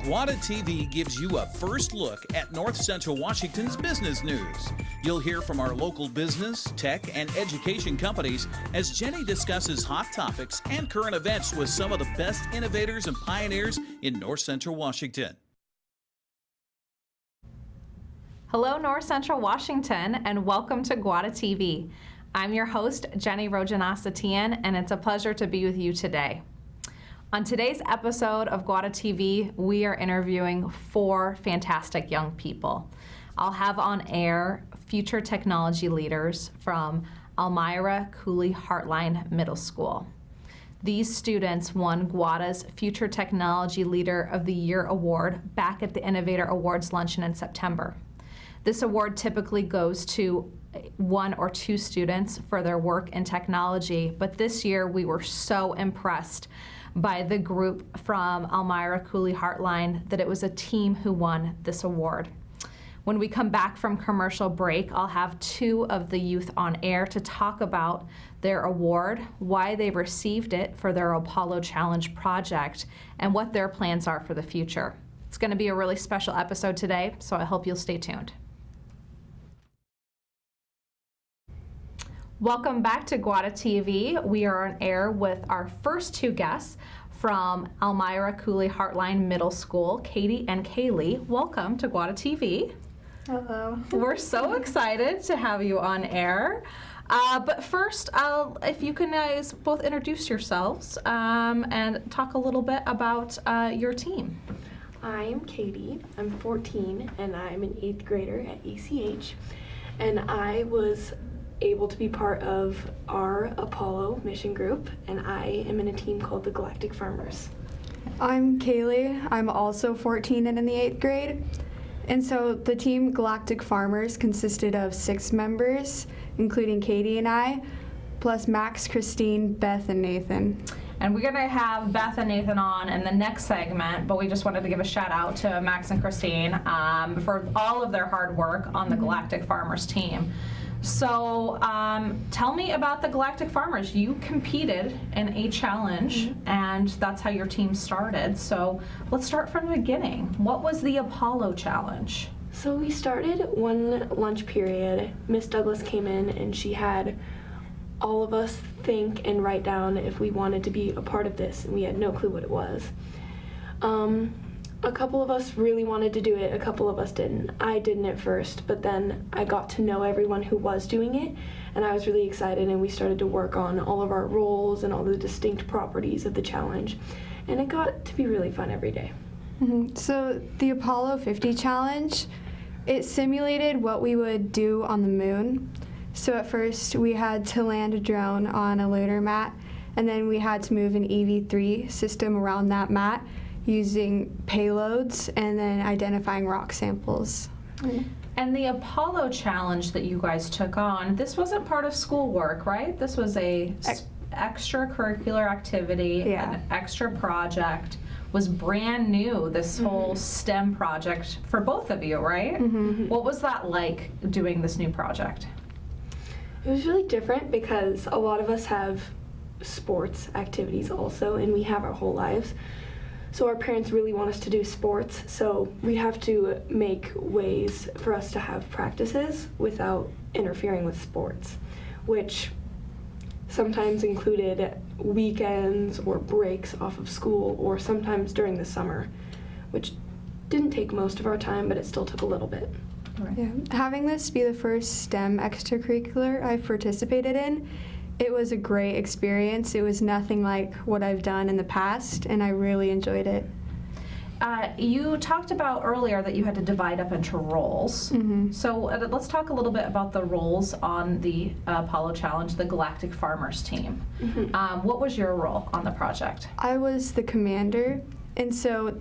GWATA TV gives you a first look at North Central Washington's business news. You'll hear from our local business, tech, and education companies as Jenny discusses hot topics and current events with some of the best innovators and pioneers in North Central Washington. Hello, North Central Washington, and welcome to GWATA TV. I'm your host, Jenny Rojanasatian, and it's a pleasure to be with you today. On today's episode of GWATA TV, we are interviewing 4 fantastic young people. I'll have on air future technology leaders from Almira Cooley Heartline Middle School. These students won GWATA's Future Technology Leader of the Year award back at the Innovator Awards luncheon in September. This award typically goes to 1 or 2 students for their work in technology, but this year we were so impressed by the group from Almira Cooley Heartline that it was a team who won this award. When we come back from commercial break, I'll have 2 of the youth on air to talk about their award, why they received it for their Apollo Challenge project, and what their plans are for the future. It's going to be a really special episode today, so I hope you'll stay tuned. Welcome back to GWATA TV. We are on air with our first 2 guests from Almira Cooley Heartline Middle School, Katie and Kaylee. Welcome to GWATA TV. Hello. We're so excited to have you on air. But first, if you can guys both introduce yourselves and talk a little bit about your team. I'm Katie. I'm 14 and I'm an 8th grader at ACH. And I was able to be part of our Apollo mission group, and I am in a team called the Galactic Farmers. I'm Kaylee. I'm also 14 and in the 8th grade. And so the team Galactic Farmers consisted of 6 members, including Katie and I, plus Max, Christine, Beth, and Nathan. And we're gonna have Beth and Nathan on in the next segment, but we just wanted to give a shout out to Max and Christine for all of their hard work on the Galactic Farmers team. So tell me about the Galactic Farmers. You competed in a challenge, and that's how your team started. So let's start from the beginning. What was the Apollo Challenge? So we started one lunch period. Miss Douglas came in and she had all of us think and write down if we wanted to be a part of this, and we had no clue what it was. A couple of us really wanted to do it, a couple of us didn't. I didn't at first, but then I got to know everyone who was doing it, and I was really excited, and we started to work on all of our roles and all the distinct properties of the challenge, and it got to be really fun every day. So the Apollo 50 challenge, it simulated what we would do on the moon. So at first we had to land a drone on a lunar mat, and then we had to move an EV3 system around that mat using payloads and then identifying rock samples. And the Apollo Challenge that you guys took on, this wasn't part of schoolwork, right? This was a extracurricular activity, an extra project, was brand new, this whole STEM project for both of you, right? What was that like, doing this new project? It was really different because a lot of us have sports activities also, and we have our whole lives. So our parents really want us to do sports, so we have to make ways for us to have practices without interfering with sports, which sometimes included weekends or breaks off of school, or sometimes during the summer, which didn't take most of our time, but it still took a little bit. Yeah. Having this be the first STEM extracurricular I've participated in, it was a great experience. It was nothing like what I've done in the past, and I really enjoyed it. You talked about earlier that you had to divide up into roles. So let's talk a little bit about the roles on the Apollo Challenge, the Galactic Farmers team. What was your role on the project? I was the commander, and so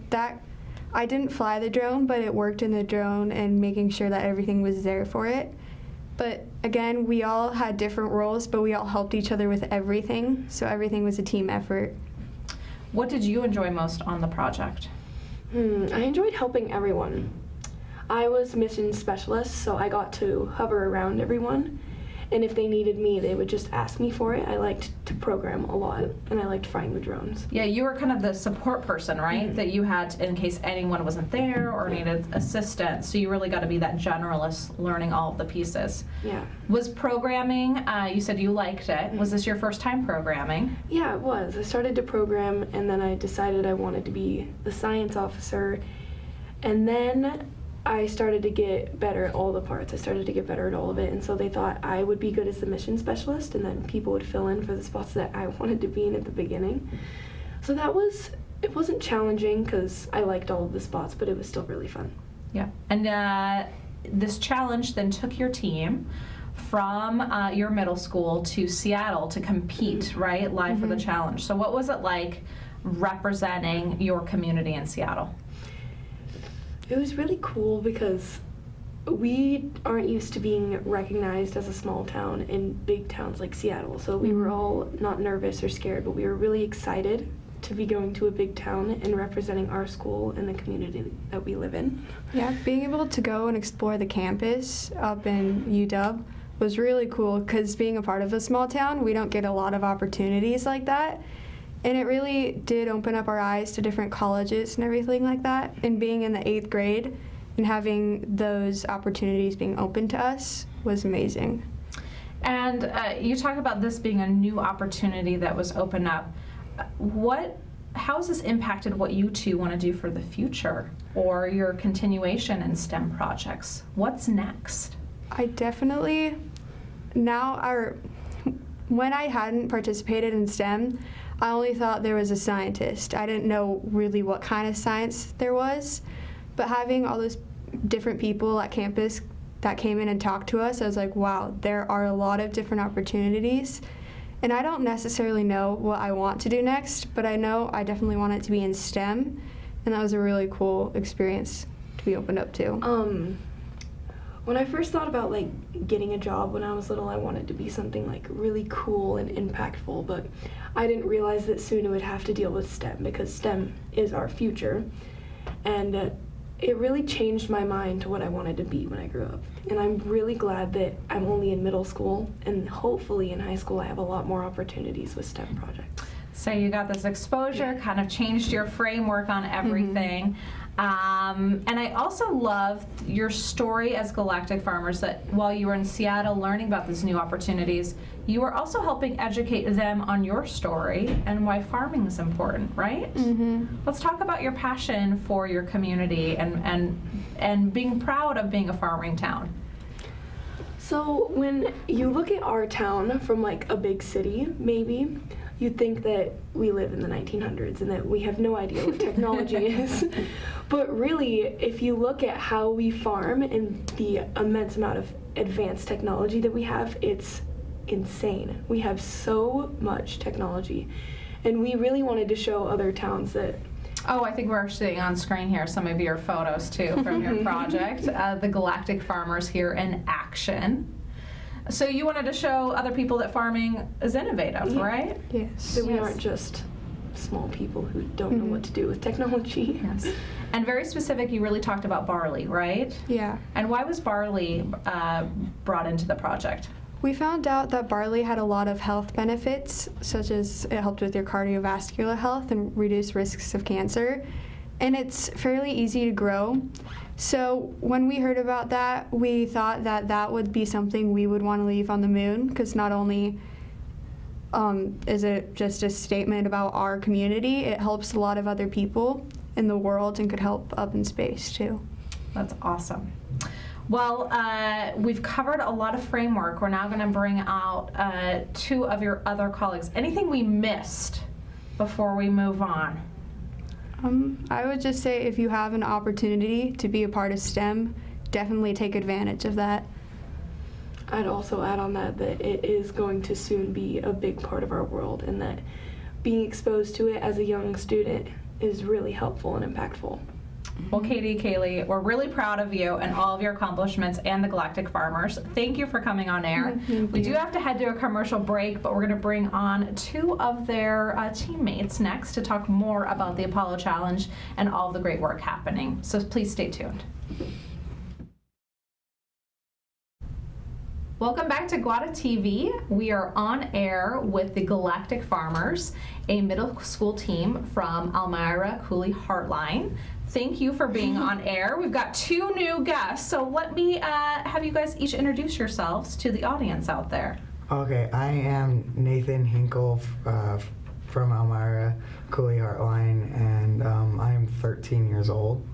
I didn't fly the drone, but it worked in the drone and making sure that everything was there for it. But again, we all had different roles, but we all helped each other with everything, so everything was a team effort. What did you enjoy most on the project? I enjoyed helping everyone. I was mission specialist, so I got to hover around everyone, And if they needed me, they would just ask me for it. I liked to program a lot, and I liked flying the drones. Yeah, you were kind of the support person, right? That you had in case anyone wasn't there or needed assistance. So you really got to be that generalist, learning all of the pieces. Yeah. Was programming, you said you liked it. Was this your first time programming? Yeah, it was. I started to program, and then I decided I wanted to be the science officer. And then I started to get better at all the parts. I started to get better at all of it, and so they thought I would be good as the mission specialist, and then people would fill in for the spots that I wanted to be in at the beginning. So it wasn't challenging because I liked all of the spots, but it was still really fun. Yeah. And this challenge then took your team from your middle school to Seattle to compete, right, live for the challenge. So what was it like representing your community in Seattle? It was really cool because we aren't used to being recognized as a small town in big towns like Seattle. So we were all not nervous or scared, but we were really excited to be going to a big town and representing our school and the community that we live in. Yeah, being able to go and explore the campus up in UW was really cool because being a part of a small town, we don't get a lot of opportunities like that. And it really did open up our eyes to different colleges and everything like that. And being in the 8th grade and having those opportunities being open to us was amazing. And you talk about this being a new opportunity that was opened up. How has this impacted what you two want to do for the future or your continuation in STEM projects? What's next? I definitely, when I hadn't participated in STEM, I only thought there was a scientist. I didn't know really what kind of science there was. But having all those different people at campus that came in and talked to us, I was like, wow, there are a lot of different opportunities. And I don't necessarily know what I want to do next, but I know I definitely want it to be in STEM. And that was a really cool experience to be opened up to. When I first thought about getting a job when I was little, I wanted to be something really cool and impactful, but I didn't realize that soon it would have to deal with STEM because STEM is our future. And it really changed my mind to what I wanted to be when I grew up. And I'm really glad that I'm only in middle school, and hopefully in high school I have a lot more opportunities with STEM projects. So you got this exposure, kind of changed your framework on everything. And I also love your story as Galactic Farmers, that while you were in Seattle learning about these new opportunities, you were also helping educate them on your story and why farming is important, right? Let's talk about your passion for your community and being proud of being a farming town. So when you look at our town from a big city, maybe, you'd think that we live in the 1900s and that we have no idea what technology is. But really, if you look at how we farm and the immense amount of advanced technology that we have, it's insane. We have so much technology. And we really wanted to show other towns that. Oh, I think we're seeing on screen here some of your photos too from your project, the Galactic Farmers here in action. So you wanted to show other people that farming is innovative, right? Yes. That we aren't just small people who don't know what to do with technology. Yes. And very specific, you really talked about barley, right? Yeah. And why was barley brought into the project? We found out that barley had a lot of health benefits, such as it helped with your cardiovascular health and reduce risks of cancer. And it's fairly easy to grow. So when we heard about that, we thought that that would be something we would want to leave on the moon, because not only is it just a statement about our community, it helps a lot of other people in the world and could help up in space too. That's awesome. Well, we've covered a lot of framework. We're now going to bring out 2 of your other colleagues. Anything we missed before we move on? I would just say if you have an opportunity to be a part of STEM, definitely take advantage of that. I'd also add on that it is going to soon be a big part of our world, and that being exposed to it as a young student is really helpful and impactful. Well, Katie, Kaylee, we're really proud of you and all of your accomplishments and the Galactic Farmers. Thank you for coming on air. We do have to head to a commercial break, but we're going to bring on 2 of their teammates next to talk more about the Apollo Challenge and all of the great work happening. So please stay tuned. Welcome back to GWATA TV. We are on air with the Galactic Farmers, a middle school team from Almira, Cooley Heartline. Thank you for being on air. We've got 2 new guests, so let me have you guys each introduce yourselves to the audience out there. Okay, I am Nathan Hinkle from Almira, Cooley Heartline, and I am 13 years old.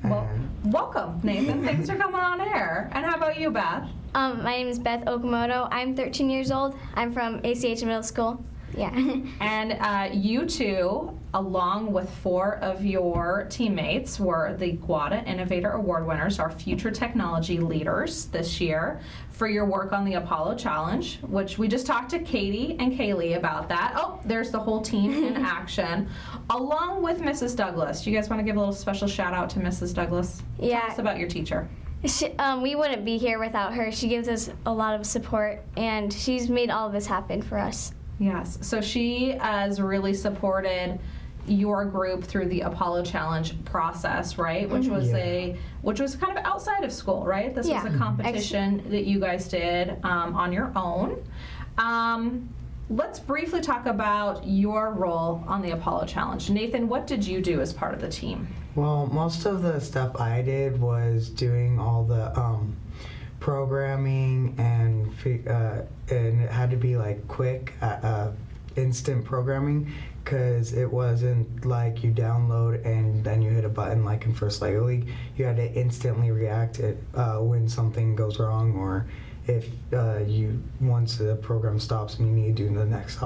Well, welcome, Nathan. Thanks for coming on air. And how about you, Beth? My name is Beth Okamoto. I'm 13 years old. I'm from ACH Middle School. Yeah. And you two, along with 4 of your teammates, were the GWATA Innovator Award winners, our future technology leaders this year, for your work on the Apollo Challenge, which we just talked to Katie and Kaylee about that. Oh, there's the whole team in action, along with Mrs. Douglas. Do you guys want to give a little special shout out to Mrs. Douglas? Yeah. Tell us about your teacher. We wouldn't be here without her. She gives us a lot of support, and she's made all of this happen for us. Yes, so she has really supported your group through the Apollo Challenge process, right? Which was which was kind of outside of school, right? This was a competition that you guys did on your own. Let's briefly talk about your role on the Apollo Challenge. Nathan, what did you do as part of the team? Well, most of the stuff I did was doing all the programming, and it had to be like quick, instant programming, because it wasn't like you download and then you hit a button like in First Lego League. You had to instantly react when something goes wrong, or if once the program stops and you need to do the next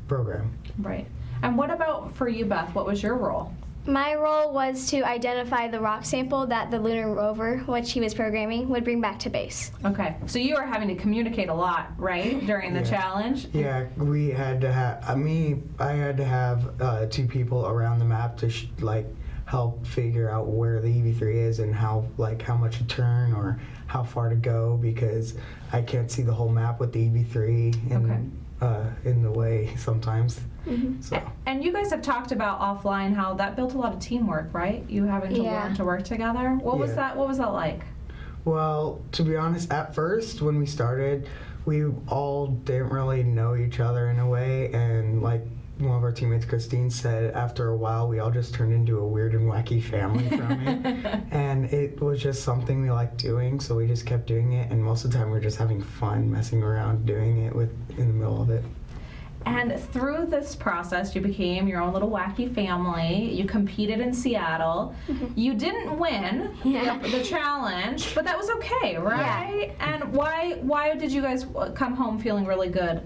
program. Right. And what about for you, Beth? What was your role? My role was to identify the rock sample that the lunar rover, which he was programming, would bring back to base. Okay, so you were having to communicate a lot, right, during the challenge? Yeah, we had to have, I had to have 2 people around the map to help figure out where the EV3 is and how much to turn or how far to go, because I can't see the whole map with the EV3 in the way sometimes. So. And you guys have talked about offline how that built a lot of teamwork, right? You having to learn to work together. What was that? What was that like? Well, to be honest, at first when we started, we all didn't really know each other in a way, and like one of our teammates, Christine, said after a while we all just turned into a weird and wacky family from it. And it was just something we liked doing, so we just kept doing it, and most of the time we were just having fun messing around doing it in the middle of it. And through this process, you became your own little wacky family. You competed in Seattle. You didn't win the challenge, but that was okay, right? Yeah. And why did you guys come home feeling really good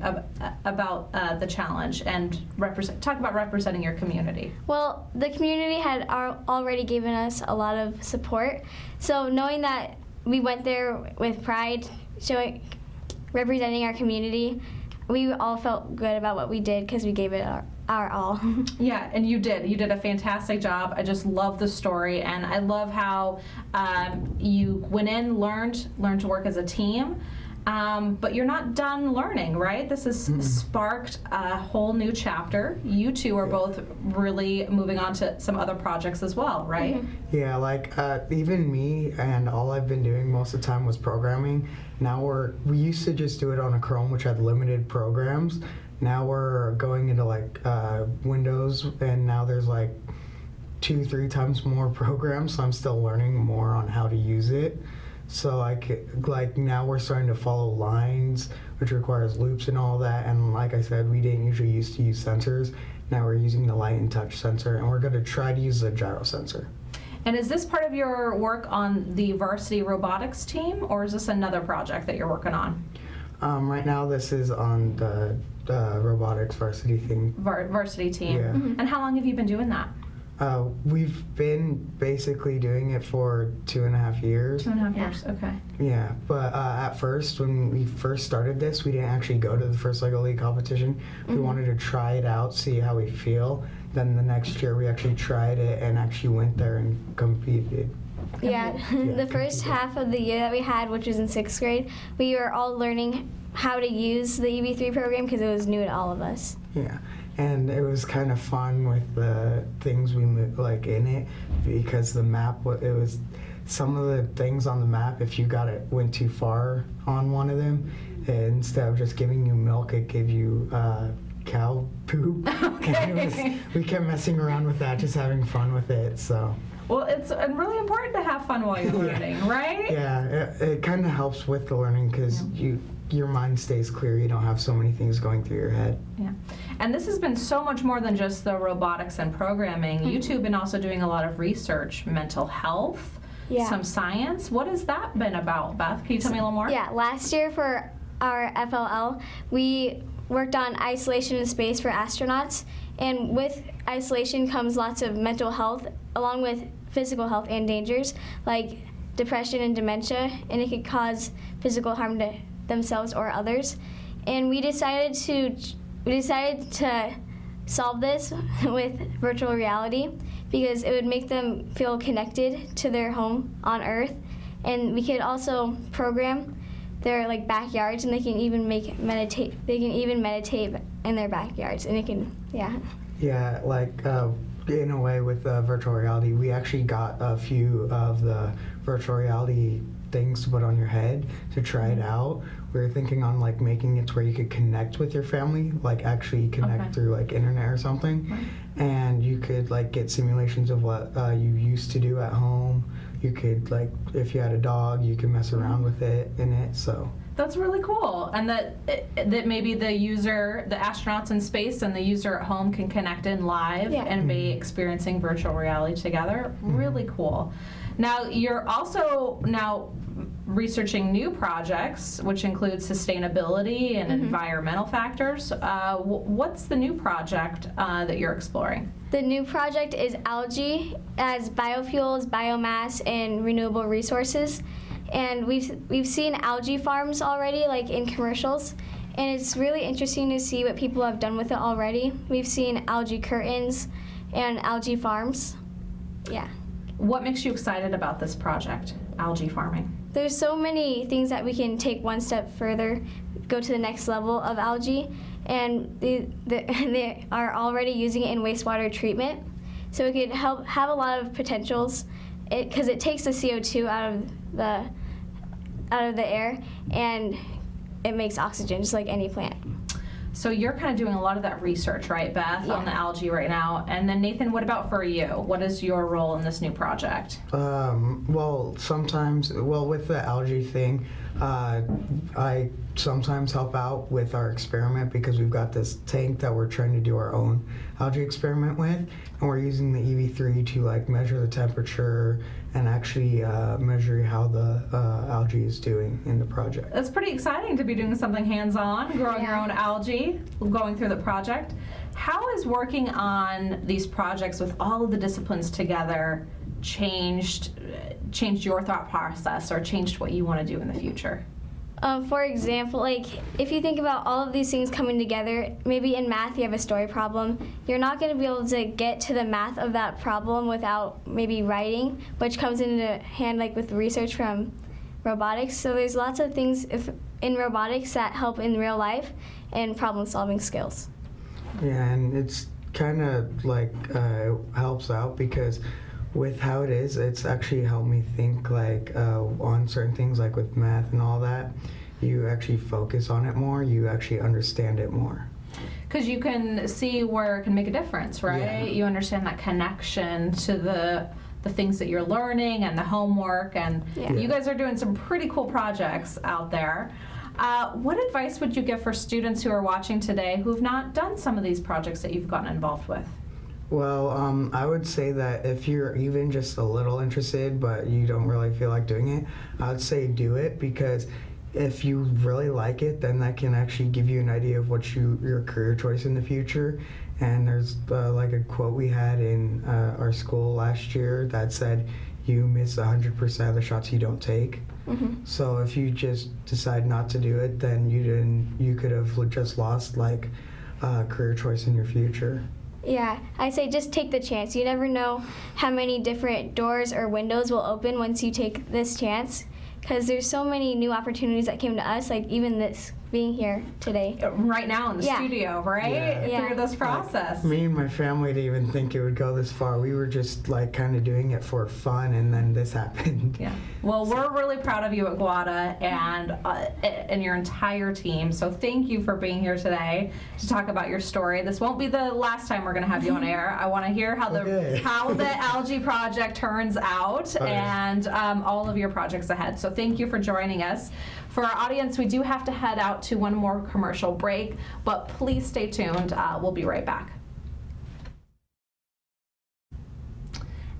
about the challenge and talk about representing your community? Well, the community had already given us a lot of support, so knowing that we went there with pride, representing our community, we all felt good about what we did because we gave it our all. Yeah, and you did. You did a fantastic job. I just love the story, and I love how you went in, learned to work as a team, but you're not done learning, right? This has sparked a whole new chapter. You two are both really moving on to some other projects as well, right? Yeah, like even me, and all I've been doing most of the time was programming. Now we used to just do it on a Chrome, which had limited programs. Now we're going into like Windows, and now there's like 2-3 times more programs, so I'm still learning more on how to use it. So now we're starting to follow lines, which requires loops and all that. And like I said, we didn't usually used to use sensors. Now we're using the light and touch sensor, and we're going to try to use the gyro sensor. And is this part of your work on the varsity robotics team, or is this another project that you're working on? Right now, this is on the robotics varsity thing. Varsity team. Yeah. And how long have you been doing that? We've been basically doing it for 2.5 years. 2.5 years, okay. Yeah, but at first, when we first started this, we didn't actually go to the first Lego League competition. We wanted to try it out, see how we feel. Then the next year, we actually tried it and actually went there and competed. Yeah, the first half of the year that we had, which was in 6th grade, we were all learning how to use the EV3 program because it was new to all of us. Yeah, and it was kind of fun with the things we moved, like in it, because the map, it was some of the things on the map, if you went too far on one of them, instead of just giving you milk, it gave you cow poop. Okay. We kept messing around with that, just having fun with it. So. Well, it's really important to have fun while you're learning, right? Yeah, it kind of helps with the learning because your mind stays clear. You don't have so many things going through your head. Yeah. And this has been so much more than just the robotics and programming. You two have been also doing a lot of research, mental health, some science. What has that been about, Beth? Can you tell me a little more? Yeah, last year for our FLL, we worked on isolation in space for astronauts. And with isolation comes lots of mental health, along with physical health and dangers, like depression and dementia, and it could cause physical harm to themselves or others. And we decided to solve this with virtual reality because it would make them feel connected to their home on Earth, and we could also program their backyards, and they can even meditate in their backyards, and it can in a way with virtual reality, we actually got a few of the virtual reality things to put on your head to try it out. We were thinking on making it to where you could connect with your family, actually connect through internet or something, and you could get simulations of what you used to do at home. You could if you had a dog, you could mess around with it in it. So that's really cool, and that maybe the astronauts in space and the user at home can connect in live and be experiencing virtual reality together. Really cool. Now you're also researching new projects, which include sustainability and environmental factors. What's the new project that you're exploring? The new project is algae as biofuels, biomass, and renewable resources. And we've seen algae farms already, in commercials, and it's really interesting to see what people have done with it already. We've seen algae curtains and algae farms. Yeah. What makes you excited about this project, algae farming? There's so many things that we can take one step further, go to the next level of algae, and they are already using it in wastewater treatment. So it could have a lot of potentials, because it takes the CO2 out of the air, and it makes oxygen just like any plant. So you're kind of doing a lot of that research, right, Beth, on the algae right now. And then Nathan, what about for you? What is your role in this new project? Well, sometimes, with the algae thing, I sometimes help out with our experiment because we've got this tank that we're trying to do our own algae experiment with, and we're using the EV3 to measure the temperature and actually measure how the algae is doing in the project. That's pretty exciting to be doing something hands-on, growing your own algae, going through the project. How is working on these projects with all of the disciplines together changed your thought process or changed what you want to do in the future? For example, if you think about all of these things coming together, maybe in math you have a story problem, you're not going to be able to get to the math of that problem without maybe writing, which comes into hand with research from robotics. So there's lots of things in robotics that help in real life and problem-solving skills. Yeah, and it's kind of helps out because with how it is, it's actually helped me think on certain things with math and all that. You actually focus on it more, you actually understand it more. Because you can see where it can make a difference, right? Yeah. You understand that connection to the things that you're learning and the homework, and you guys are doing some pretty cool projects out there. What advice would you give for students who are watching today who've not done some of these projects that you've gotten involved with? Well, I would say that if you're even just a little interested but you don't really feel like doing it, I would say do it, because if you really like it, then that can actually give you an idea of what your career choice in the future. And there's a quote we had in our school last year that said, you miss 100% of the shots you don't take. So if you just decide not to do it, then you could have just lost a career choice in your future. Yeah, I say just take the chance. You never know how many different doors or windows will open once you take this chance, because there's so many new opportunities that came to us, even this being here today. Right now in the Yeah. studio, right? Yeah. Through this process. Me and my family didn't even think it would go this far. We were just like kind of doing it for fun, and then this happened. Yeah. Well, we're really proud of you at GWATA and your entire team. So thank you for being here today to talk about your story. This won't be the last time we're going to have you on air. I want to hear how the algae project turns out and all of your projects ahead. So thank you for joining us. For our audience, we do have to head out to one more commercial break, but please stay tuned. We'll be right back.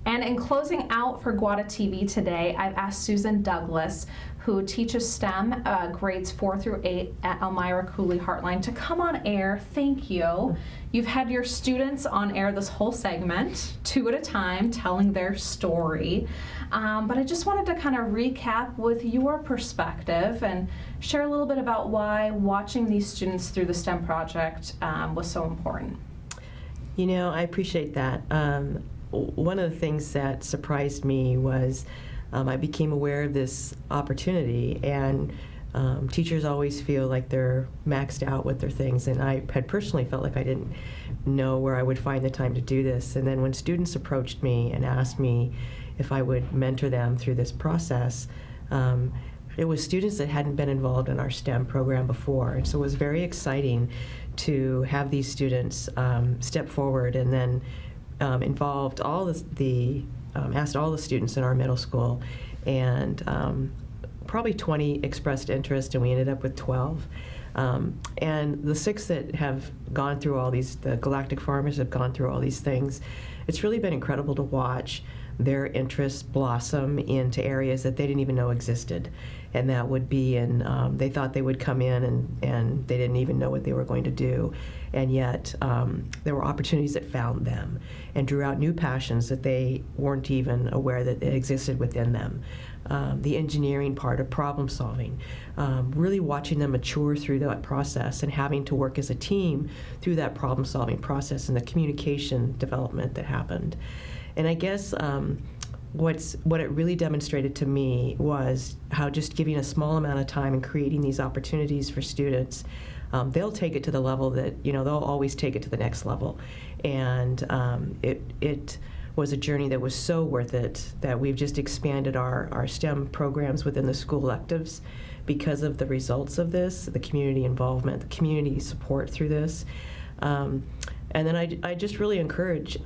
And in closing out for GWATA TV today, I've asked Susan Douglas, who teaches STEM grades 4 through 8 at Almira Cooley Heartline, to come on air. Thank you. You've had your students on air this whole segment, 2 at a time, telling their story. But I just wanted to kind of recap with your perspective and share a little bit about why watching these students through the STEM project was so important. You know, I appreciate that. One of the things that surprised me was I became aware of this opportunity, and teachers always feel like they're maxed out with their things, and I had personally felt like I didn't know where I would find the time to do this. And then when students approached me and asked me if I would mentor them through this process, it was students that hadn't been involved in our STEM program before, and so it was very exciting to have these students step forward and then involved all asked all the students in our middle school, and probably 20 expressed interest, and we ended up with 12. And the 6 that have gone through all these, the Galactic Farmers have gone through all these things. It's really been incredible to watch their interests blossom into areas that they didn't even know existed. And that would be in, they thought they would come in and they didn't even know what they were going to do. And yet there were opportunities that found them and drew out new passions that they weren't even aware that it existed within them. The engineering part of problem solving, really watching them mature through that process and having to work as a team through that problem solving process and the communication development that happened. And I guess what it really demonstrated to me was how just giving a small amount of time and creating these opportunities for students, they'll take it to the level that, you know, they'll always take it to the next level. And it was a journey that was so worth it that we've just expanded our STEM programs within the school electives because of the results of this, the community involvement, the community support through this. And then I just really encourage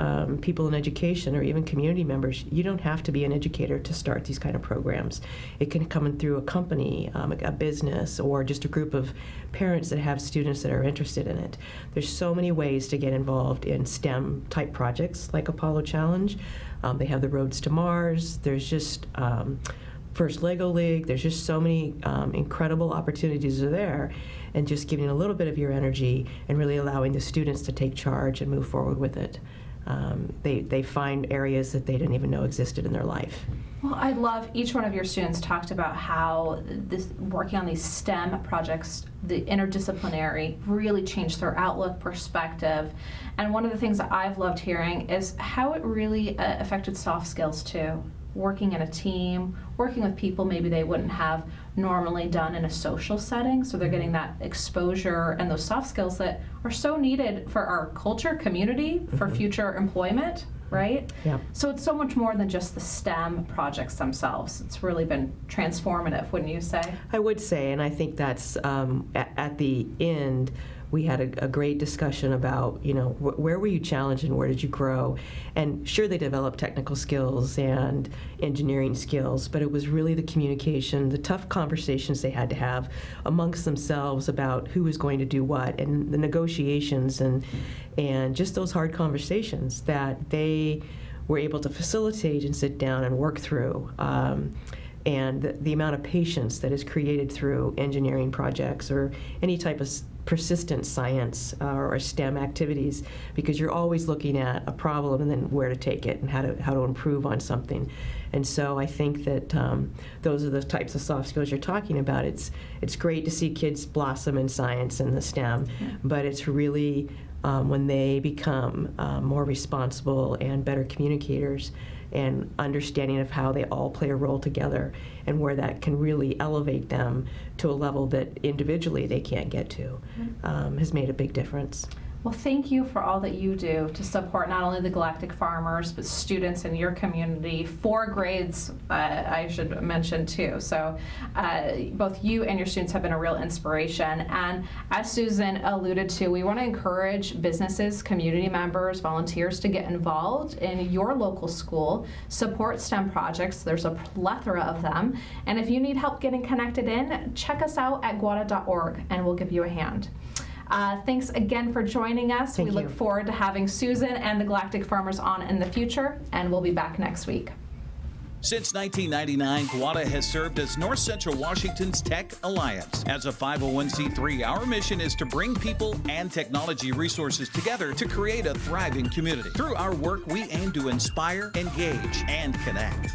people in education or even community members, you don't have to be an educator to start these kind of programs. It can come in through a company, a business, or just a group of parents that have students that are interested in it. There's so many ways to get involved in STEM type projects like Apollo Challenge. They have the Roads to Mars. There's just First Lego League. There's just so many incredible opportunities are there, and just giving a little bit of your energy and really allowing the students to take charge and move forward with it. They find areas that they didn't even know existed in their life. Well, I love each one of your students talked about how this working on these STEM projects, the interdisciplinary, really changed their outlook, perspective. And one of the things that I've loved hearing is how it really affected soft skills too. Working in a team, working with people maybe they wouldn't have normally done in a social setting, so they're getting that exposure and those soft skills that are so needed for our culture, community, for future employment, right? Yeah. So it's so much more than just the STEM projects themselves. It's really been transformative, wouldn't you say? I would say, and I think that's at the end, we had a great discussion about, you know, where were you challenged and where did you grow? And sure, they developed technical skills and engineering skills, but it was really the communication, the tough conversations they had to have amongst themselves about who was going to do what, and the negotiations and just those hard conversations that they were able to facilitate and sit down and work through. And the amount of patience that is created through engineering projects or any type of persistent science or STEM activities, because you're always looking at a problem and then where to take it and how to improve on something. And so I think that those are the types of soft skills you're talking about. It's great to see kids blossom in science and the STEM, but it's really when they become more responsible and better communicators and understanding of how they all play a role together and where that can really elevate them to a level that individually they can't get to, has made a big difference. Well, thank you for all that you do to support not only the Galactic Farmers, but students in your community. 4 grades, I should mention too. So both you and your students have been a real inspiration. And as Susan alluded to, we want to encourage businesses, community members, volunteers to get involved in your local school, support STEM projects. There's a plethora of them. And if you need help getting connected in, check us out at GWATA.org and we'll give you a hand. Thanks again for joining us. Thank we look you. forward to having Susan and the Galactic Farmers on in the future, and we'll be back next week. Since 1999, GWATA has served as North Central Washington's Tech Alliance. As a 501c3, our mission is to bring people and technology resources together to create a thriving community. Through our work, we aim to inspire, engage, and connect.